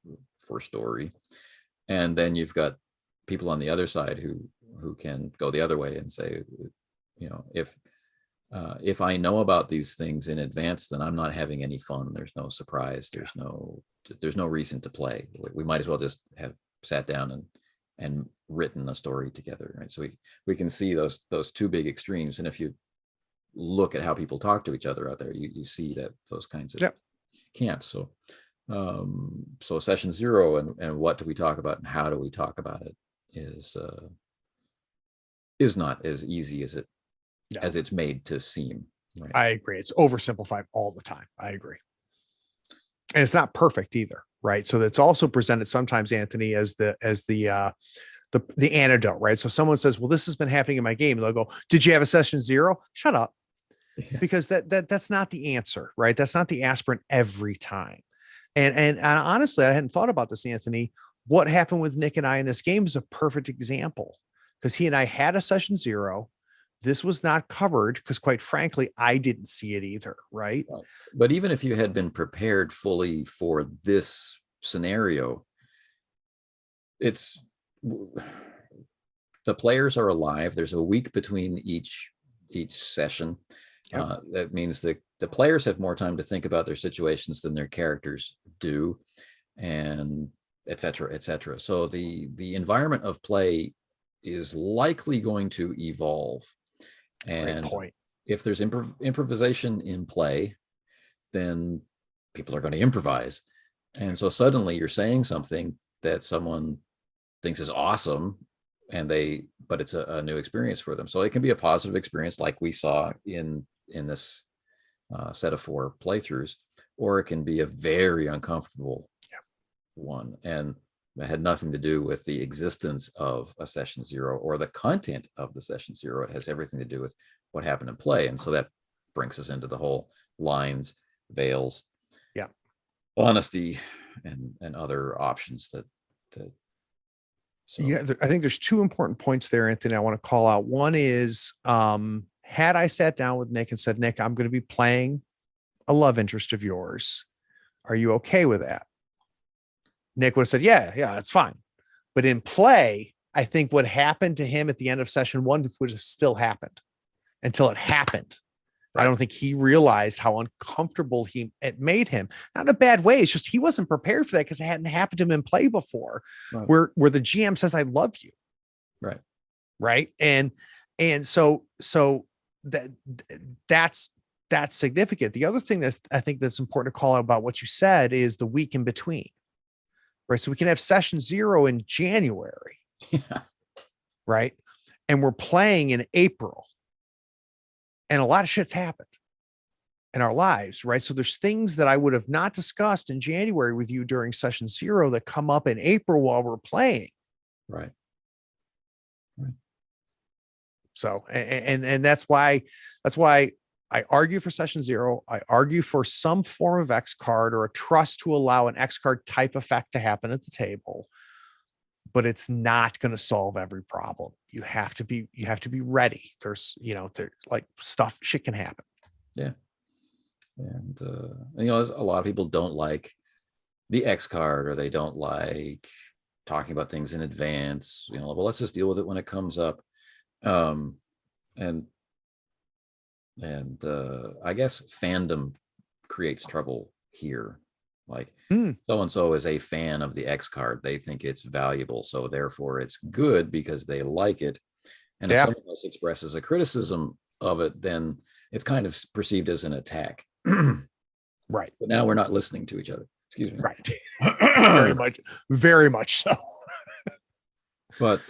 [SPEAKER 1] story. And then you've got people on the other side who can go the other way and say, if I know about these things in advance, then I'm not having any fun. There's no surprise. There's no reason to play. We might as well just have sat down and written a story together, right? So we can see those two big extremes. And if you look at how people talk to each other out there, you see that those kinds of camps. So session 0 and what do we talk about and how do we talk about it is not as easy as it's made to seem. Right?
[SPEAKER 2] I agree. It's oversimplified all the time. I agree. And it's not perfect either, right? So that's also presented sometimes, Anthony, as the antidote, right? So someone says, well, this has been happening in my game. And they'll go, did you have a session 0? Shut up.
[SPEAKER 1] Yeah.
[SPEAKER 2] Because that's not the answer, right? That's not the aspirin every time. And honestly, I hadn't thought about this, Anthony. What happened with Nick and I in this game is a perfect example, because he and I had a session 0. This was not covered because, quite frankly, I didn't see it either, right?
[SPEAKER 1] But even if you had been prepared fully for this scenario, the players are alive. There's a week between each session. Yep. That means that the players have more time to think about their situations than their characters do, and et cetera, et cetera. So the environment of play is likely going to evolve. And
[SPEAKER 2] great point.
[SPEAKER 1] If there's improvisation in play, then people are going to improvise. And so suddenly you're saying something that someone thinks is awesome, but it's a new experience for them. So it can be a positive experience, like we saw in this set of 4 playthroughs, or it can be a very uncomfortable one. And it had nothing to do with the existence of a session 0 or the content of the session 0. It has everything to do with what happened in play. And so that brings us into the whole lines, veils, honesty, and other options that
[SPEAKER 2] I think there's 2 important points there, Anthony, I want to call out. One is, had I sat down with Nick and said, Nick, I'm going to be playing a love interest of yours. Are you okay with that? Nick would have said, yeah, that's fine. But in play, I think what happened to him at the end of session 1 would have still happened until it happened. Right. I don't think he realized how uncomfortable it made him. Not in a bad way. It's just he wasn't prepared for that because it hadn't happened to him in play before, where the GM says, I love you.
[SPEAKER 1] Right.
[SPEAKER 2] Right. And so that's significant. The other thing that I think that's important to call out about what you said is the week in between. Right. So we can have session 0 in January.
[SPEAKER 1] Yeah.
[SPEAKER 2] Right. And we're playing in April. And a lot of shit's happened in our lives, right? So there's things that I would have not discussed in January with you during session 0 that come up in April while we're playing.
[SPEAKER 1] Right.
[SPEAKER 2] So, and that's why I argue for session 0. I argue for some form of X card or a trust to allow an X card type effect to happen at the table. But it's not going to solve every problem. You have to be ready. There's, like shit can happen.
[SPEAKER 1] Yeah. And, a lot of people don't like the X card, or they don't like talking about things in advance, well, let's just deal with it when it comes up. And I guess fandom creates trouble here. Like so-and-so is a fan of the X card. They think it's valuable. So therefore it's good because they like it. And if someone else expresses a criticism of it, then it's kind of perceived as an attack.
[SPEAKER 2] Right.
[SPEAKER 1] But now we're not listening to each other. Excuse me.
[SPEAKER 2] Right. Very much so.
[SPEAKER 1] But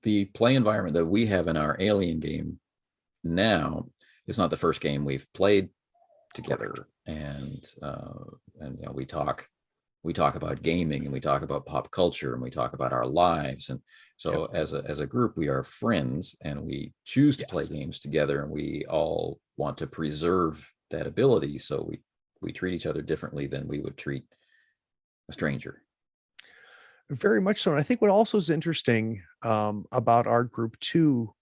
[SPEAKER 1] the play environment that we have in our Alien game now is not the first game we've played together, and you know, we talk about gaming, and we talk about pop culture, and we talk about our lives, and so as a group we are friends, and we choose to play games together, and we all want to preserve that ability, so we treat each other differently than we would treat a stranger.
[SPEAKER 2] Very much so. And I think what also is interesting about our group too,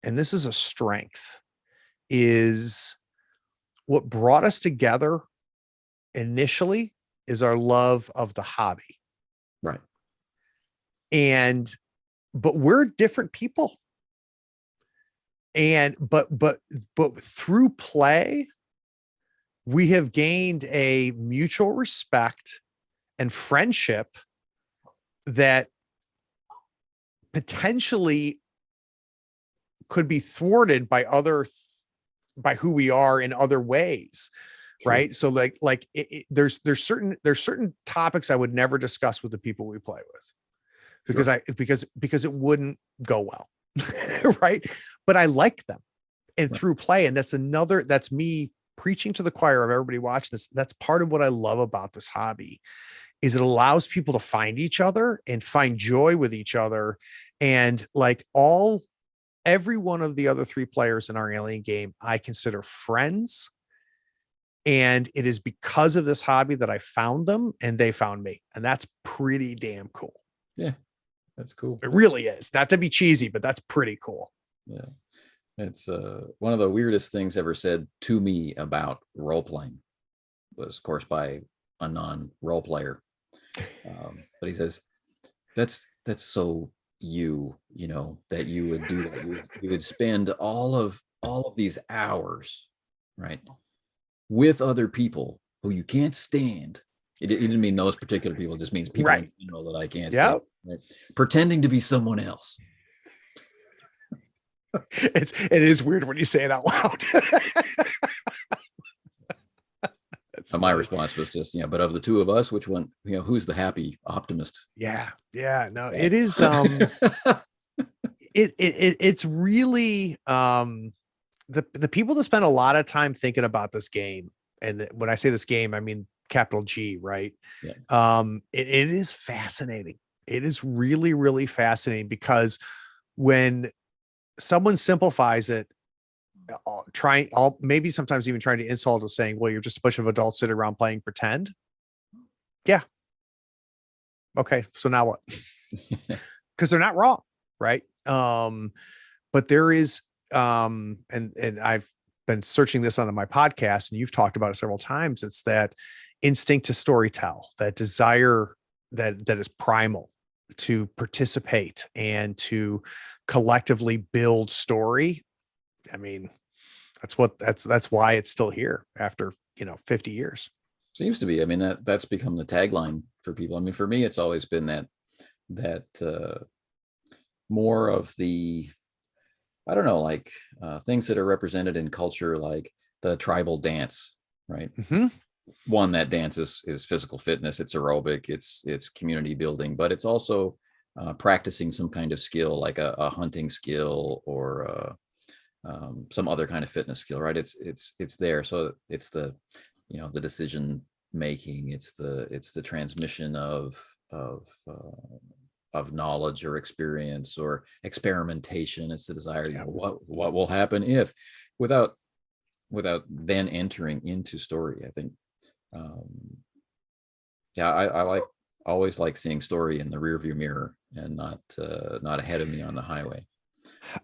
[SPEAKER 2] and this is a strength, is what brought us together initially is our love of the hobby.
[SPEAKER 1] Right.
[SPEAKER 2] But we're different people. But through play, we have gained a mutual respect and friendship that potentially could be thwarted by by who we are in other ways. True. Right. So there's certain topics I would never discuss with the people we play with because it wouldn't go well. Right. But I like them, and right. Through play. And that's me preaching to the choir of everybody watching this. That's part of what I love about this hobby, is it allows people to find each other and find joy with each other. And every one of the other 3 players in our Alien game, I consider friends. And it is because of this hobby that I found them and they found me. And that's pretty damn cool.
[SPEAKER 1] Yeah, that's cool.
[SPEAKER 2] It really is. Not to be cheesy, but that's pretty cool.
[SPEAKER 1] Yeah. It's one of the weirdest things ever said to me about role-playing was, of course, by a non-role player. But he says, that's so you know, that you would do that. You would spend all of these hours, right, with other people who you can't stand. He didn't mean those particular people. It just means people in general that I can't stand. Right? Pretending to be someone else.
[SPEAKER 2] It is weird when you say it out loud.
[SPEAKER 1] So my response was just, but of the 2 of us, which one, who's the happy optimist?
[SPEAKER 2] Yeah. No, it is. It's really the people that spend a lot of time thinking about this game. And when I say this game, I mean capital G, right? Yeah. It is fascinating. It is really, really fascinating, because when someone simplifies it, maybe sometimes even trying to insult us, saying, well, you're just a bunch of adults sitting around playing pretend. Yeah. Okay. So now what? Because they're not wrong. Right. But there is, and I've been searching this on my podcast, and you've talked about it several times. It's that instinct to storytell, that desire that is primal to participate and to collectively build story. I mean, that's why it's still here after 50 years.
[SPEAKER 1] Seems to be. I mean, that's become the tagline for people. I mean, for me, it's always been that more of the, I don't know, things that are represented in culture, like the tribal dance, right? Mm-hmm. One, that dance is physical fitness, it's aerobic, it's community building, but it's also practicing some kind of skill, like a hunting skill or some other kind of fitness skill, right? It's there. So it's the, the decision making, it's the transmission of knowledge or experience or experimentation. It's the desire, what will happen if, without then entering into story. I think, I always like seeing story in the rearview mirror and not ahead of me on the highway.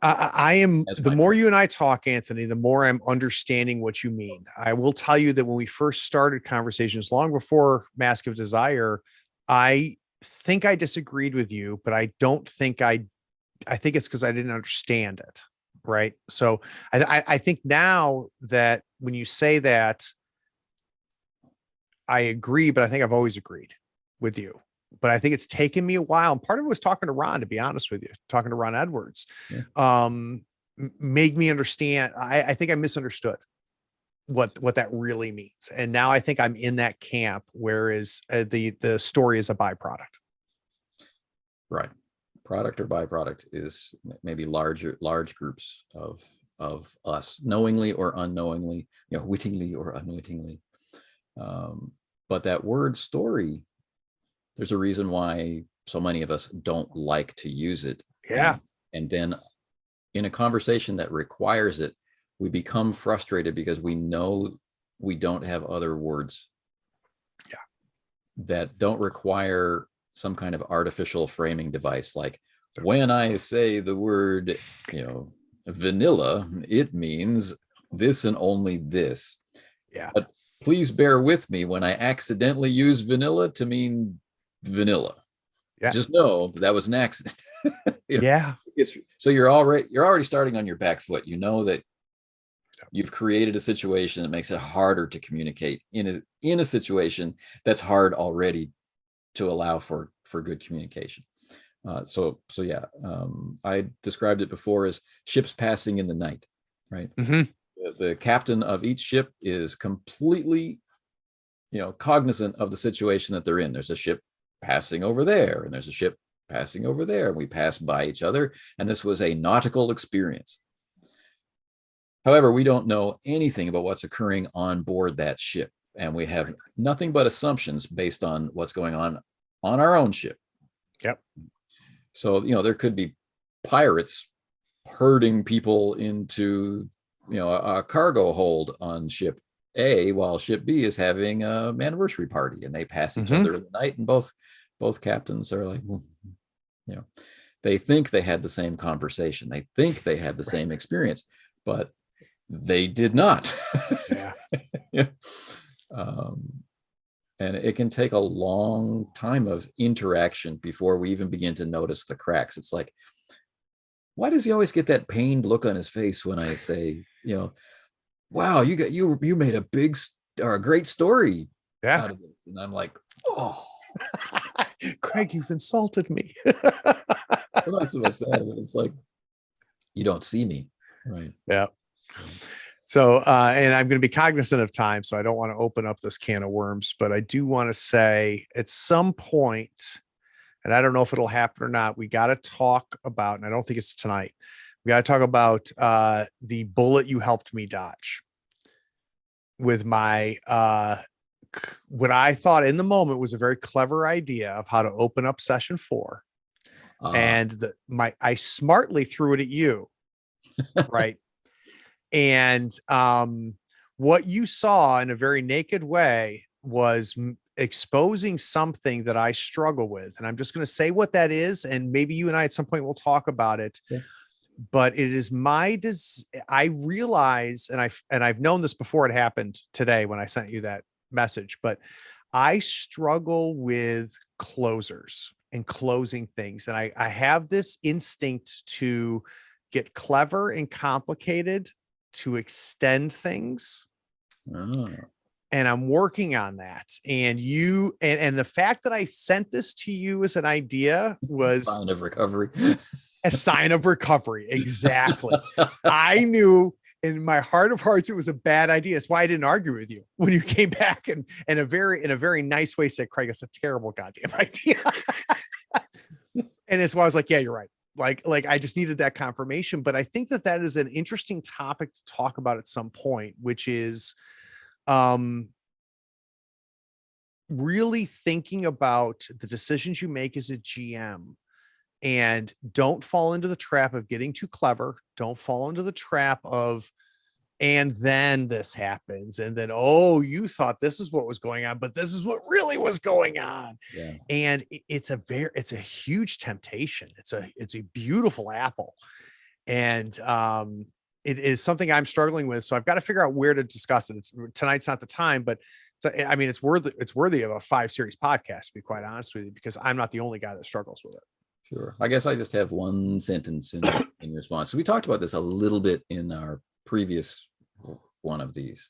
[SPEAKER 2] I am, the more you and I talk, Anthony, the more I'm understanding what you mean. I will tell you that when we first started conversations long before Mask of Desire, I think I disagreed with you, but I don't think I think it's because I didn't understand it. Right. So I think now that when you say that, I agree, but I think I've always agreed with you. But I think it's taken me a while. And part of it was talking to Ron, to be honest with you, talking to Ron Edwards, made me understand. I think I misunderstood. what that really means. And now I think I'm in that camp, whereas the story is a byproduct.
[SPEAKER 1] Right. Product or byproduct is maybe large groups of us, knowingly or unknowingly, wittingly or unwittingly. But that word story, there's a reason why so many of us don't like to use it.
[SPEAKER 2] Yeah.
[SPEAKER 1] And then in a conversation that requires it, we become frustrated because we know we don't have other words that don't require some kind of artificial framing device. Like when I say the word, vanilla, it means this and only this.
[SPEAKER 2] Yeah.
[SPEAKER 1] But please bear with me when I accidentally use vanilla to mean vanilla.
[SPEAKER 2] Yeah.
[SPEAKER 1] Just know that was an accident.
[SPEAKER 2] Yeah.
[SPEAKER 1] So you're already starting on your back foot. You know that you've created a situation that makes it harder to communicate in a situation that's hard already to allow for good communication. So yeah, I described it before as ships passing in the night, right?
[SPEAKER 2] Mm-hmm.
[SPEAKER 1] The captain of each ship is completely, cognizant of the situation that they're in. There's a ship passing over there, and there's a ship passing over there, and we pass by each other, and this was a nautical experience. However, we don't know anything about what's occurring on board that ship, and we have nothing but assumptions based on what's going on our own ship.
[SPEAKER 2] Yep.
[SPEAKER 1] So, there could be pirates herding people into, a cargo hold on ship A while ship B is having an anniversary party, and they pass each other in the night, and both captains are like, well, they think they had the same conversation. They think they had the same experience, but they did not.
[SPEAKER 2] Yeah.
[SPEAKER 1] And it can take a long time of interaction before we even begin to notice the cracks. It's like, why does he always get that pained look on his face when I say, wow, you made a great story out of this? And I'm like, oh,
[SPEAKER 2] Craig, you've insulted me.
[SPEAKER 1] not so much that, but it's like, you don't see me, right?
[SPEAKER 2] Yeah. So, and I'm going to be cognizant of time, so I don't want to open up this can of worms, but I do want to say at some point, and I don't know if it'll happen or not, we got to talk about, and I don't think it's tonight, we got to talk about the bullet you helped me dodge with my, what I thought in the moment was a very clever idea of how to open up session 4. And I smartly threw it at you. Right. And what you saw in a very naked way was exposing something that I struggle with. And I'm just going to say what that is. And maybe you and I at some point will talk about it. Yeah. But it is I realize, and I've known this before it happened today when I sent you that message, but I struggle with closers and closing things. And I have this instinct to get clever and complicated to extend things. Oh. And I'm working on that. And and the fact that I sent this to you as an idea was
[SPEAKER 1] a sign of recovery.
[SPEAKER 2] A sign of recovery. Exactly. I knew in my heart of hearts it was a bad idea. That's why I didn't argue with you when you came back and in a very nice way said, Craig, it's a terrible goddamn idea. And it's why I was like, yeah, you're right. Like I just needed that confirmation. But I think that is an interesting topic to talk about at some point, which is really thinking about the decisions you make as a GM, and don't fall into the trap of getting too clever. Don't fall into the trap of, and then this happens. And then, oh, you thought this is what was going on, but this is what really was going on. Yeah. And it's a huge temptation. It's a beautiful apple. And it is something I'm struggling with. So I've got to figure out where to discuss it. Tonight's not the time, but it's worthy of a 5-series podcast, to be quite honest with you, because I'm not the only guy that struggles with it.
[SPEAKER 1] Sure. I guess I just have one sentence in response. So we talked about this a little bit in our previous one of these.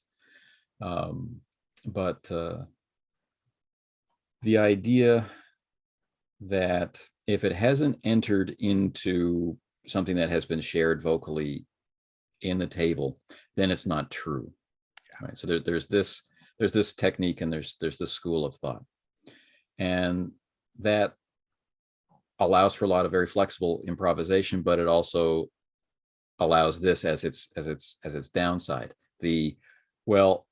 [SPEAKER 1] But the idea that if it hasn't entered into something that has been shared vocally in the table, then it's not true. Yeah. right? So there's this technique, and there's this school of thought, and that allows for a lot of very flexible improvisation, but it also allows this as its downside. Well,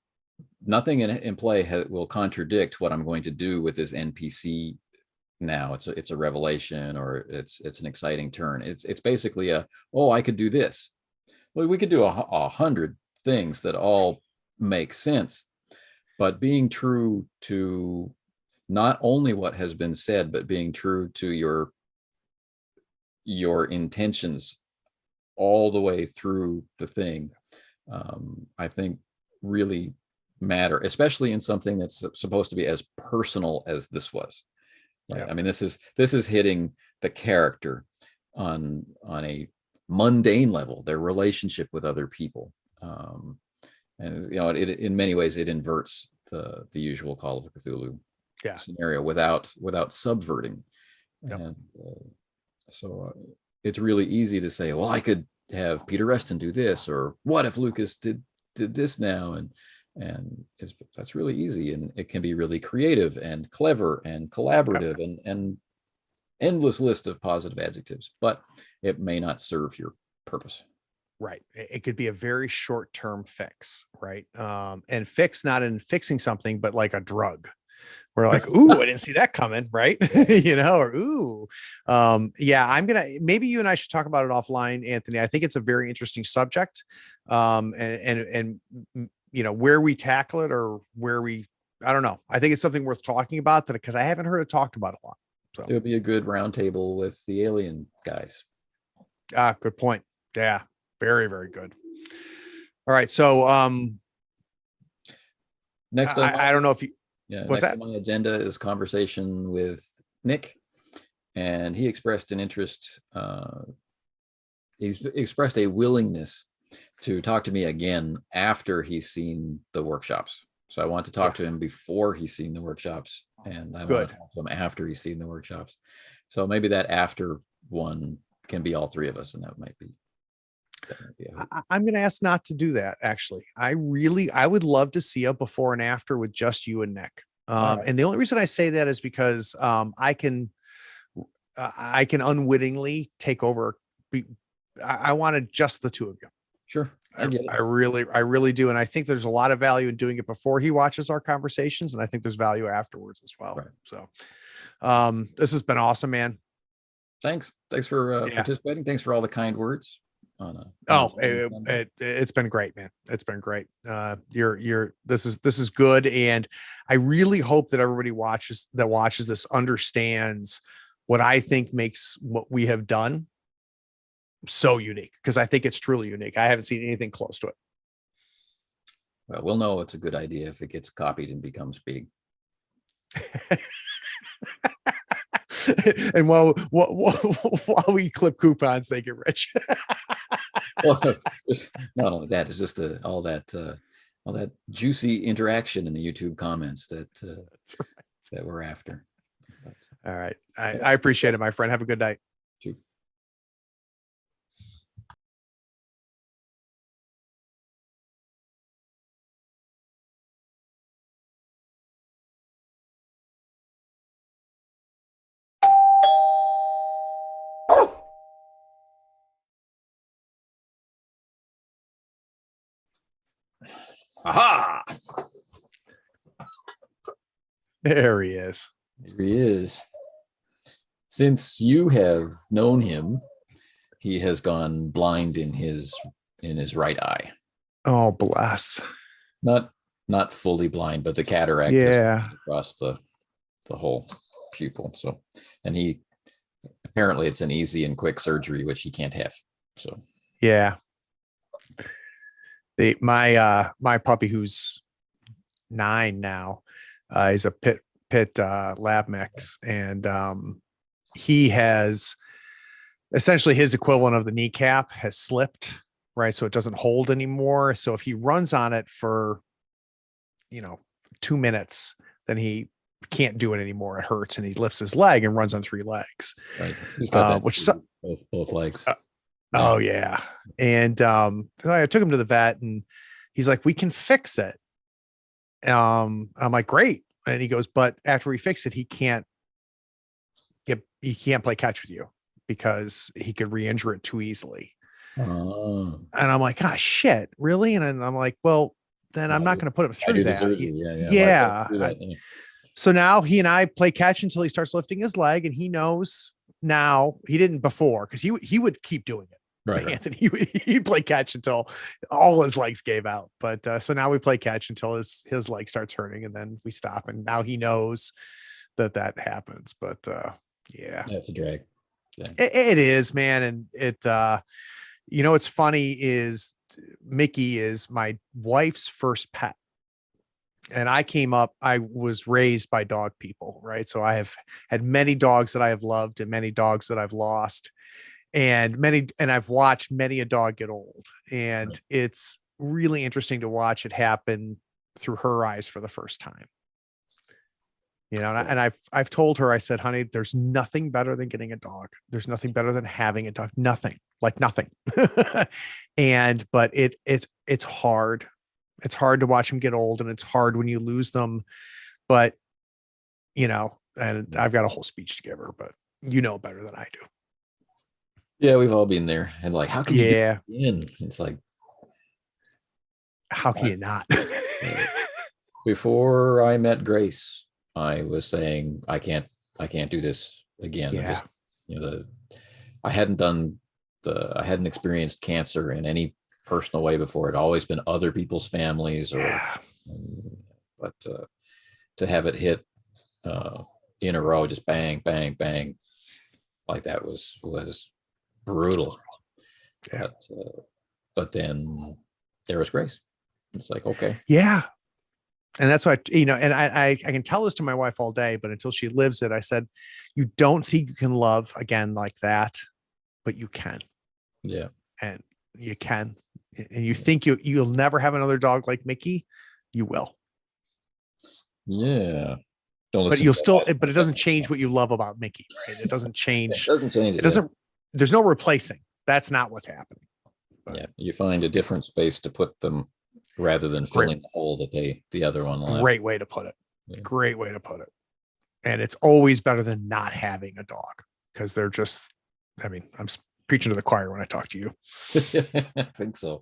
[SPEAKER 1] nothing in play will contradict what I'm going to do with this NPC now. It's a revelation, or it's an exciting turn. It's basically I could do this. Well, we could do 100 things that all make sense, but being true to not only what has been said, but being true to your intentions all the way through the thing, I think really matter, especially in something that's supposed to be as personal as this was. Right?
[SPEAKER 2] Yeah.
[SPEAKER 1] I mean, this is hitting the character on a mundane level, their relationship with other people, and it in many ways it inverts the usual Call of Cthulhu scenario without subverting.
[SPEAKER 2] Yep.
[SPEAKER 1] And so it's really easy to say, well, I could have Peter Reston do this, or what if Lucas did this now, and that's really easy, and it can be really creative and clever and collaborative, and endless list of positive adjectives, but it may not serve your purpose.
[SPEAKER 2] Right. It could be a very short-term fix, right? And fix not in fixing something, but like a drug. We're like, ooh, I didn't see that coming, right? Or ooh. Maybe you and I should talk about it offline, Anthony. I think it's a very interesting subject. And where we tackle it, or I don't know. I think it's something worth talking about, because I haven't heard it talked about a lot. So
[SPEAKER 1] it would be a good roundtable with the alien guys.
[SPEAKER 2] Good point. Yeah. Very, very good. All right. So
[SPEAKER 1] next
[SPEAKER 2] I don't know if you
[SPEAKER 1] what's that? On my agenda is conversation with Nick, and he expressed an interest. He's expressed a willingness to talk to me again after he's seen the workshops. So I want to talk to him before he's seen the workshops, and I want to talk to him after he's seen the workshops. So maybe that after one can be all three of us, and that might be.
[SPEAKER 2] I'm going to ask not to do that. Actually, I would love to see a before and after with just you and Nick. Right. And the only reason I say that is because I can unwittingly take over. I wanted just the two of you.
[SPEAKER 1] Sure. I get it.
[SPEAKER 2] I really do. And I think there's a lot of value in doing it before he watches our conversations. And I think there's value afterwards as well. Right. So this has been awesome, man.
[SPEAKER 1] Thanks for participating. Thanks for all the kind words.
[SPEAKER 2] It's been great, man. It's been great. This is good. And I really hope that everybody watches this understands what I think makes what we have done so unique, because I think it's truly unique. I haven't seen anything close to it.
[SPEAKER 1] Well, we'll know it's a good idea if it gets copied and becomes big.
[SPEAKER 2] And while we clip coupons, they get rich.
[SPEAKER 1] Well, not only that, it's just all that juicy interaction in the YouTube comments that we're after.
[SPEAKER 2] All right, I appreciate it, my friend. Have a good night.
[SPEAKER 1] Too. Aha!
[SPEAKER 2] There he is.
[SPEAKER 1] There he is. Since you have known him, he has gone blind in his right eye.
[SPEAKER 2] Oh, bless.
[SPEAKER 1] Not fully blind, but the cataract is across the whole pupil. So, and he apparently it's an easy and quick surgery, which he can't have. So
[SPEAKER 2] yeah. My puppy, who's 9 now, he's a pit lab mix, and he has essentially his equivalent of the kneecap has slipped, right? So it doesn't hold anymore. So if he runs on it for 2 minutes, then he can't do it anymore. It hurts, and he lifts his leg and runs on 3 legs.
[SPEAKER 1] Right. He's got both legs.
[SPEAKER 2] Oh yeah. And so I took him to the vet, and He's like, we can fix it. I'm like, great. And he goes, but after we fix it, he can't play catch with you because he could re-injure it too easily.
[SPEAKER 1] Oh,
[SPEAKER 2] And I'm like, ah, shit, really? And then I'm like, well, then I'm
[SPEAKER 1] Why
[SPEAKER 2] not
[SPEAKER 1] do-
[SPEAKER 2] going to put him
[SPEAKER 1] I
[SPEAKER 2] through
[SPEAKER 1] do the
[SPEAKER 2] that.
[SPEAKER 1] surgery. Yeah.
[SPEAKER 2] Yeah.
[SPEAKER 1] Do that? Yeah.
[SPEAKER 2] So now he and I play catch until he starts lifting his leg, and he knows now. He didn't before because he would keep doing it.
[SPEAKER 1] Right.
[SPEAKER 2] Anthony, he'd play catch until all his legs gave out. But so now we play catch until his leg starts hurting, and then we stop. And now he knows that happens. But yeah,
[SPEAKER 1] That's a drag. Yeah.
[SPEAKER 2] it is, man. And it what's funny is Mickey is my wife's first pet. And I was raised by dog people, right? So I have had many dogs that I have loved and many dogs that I've lost, and I've watched many a dog get old. And
[SPEAKER 1] Right.
[SPEAKER 2] it's really interesting to watch it happen through her eyes for the first time. And I've told her, I said, honey, there's nothing better than getting a dog. There's nothing better than having a dog. Nothing. But it's hard. It's hard to watch them get old, and it's hard when you lose them. But, and I've got a whole speech to give her, but better than I do.
[SPEAKER 1] Yeah, we've all been there. And like, how can you do
[SPEAKER 2] Yeah.
[SPEAKER 1] it again? It's like,
[SPEAKER 2] How can you not?
[SPEAKER 1] before I met Grace, I was saying, I can't do this again.
[SPEAKER 2] Yeah.
[SPEAKER 1] I hadn't experienced cancer in any personal way before. It always been other people's families but to have it hit in a row, just bang, bang, bang, like that was brutal.
[SPEAKER 2] Yeah.
[SPEAKER 1] But then there was Grace. It's like, okay.
[SPEAKER 2] Yeah. And that's why, and I can tell this to my wife all day, but until she lives it, I said, you don't think you can love again like that, but you can.
[SPEAKER 1] Yeah.
[SPEAKER 2] And you can. And you think you'll never have another dog like Mickey, you will.
[SPEAKER 1] Yeah.
[SPEAKER 2] But you'll still, but it doesn't change what you love about Mickey. Right? It doesn't change.
[SPEAKER 1] It doesn't change it.
[SPEAKER 2] It doesn't, there's no replacing. That's not what's happening. But,
[SPEAKER 1] yeah. You find a different space to put them rather than filling the hole that the other one left.
[SPEAKER 2] Great way to put it.
[SPEAKER 1] Yeah.
[SPEAKER 2] Great way to put it. And it's always better than not having a dog, because they're just, I'm preaching to the choir when I talk to you.
[SPEAKER 1] I think so.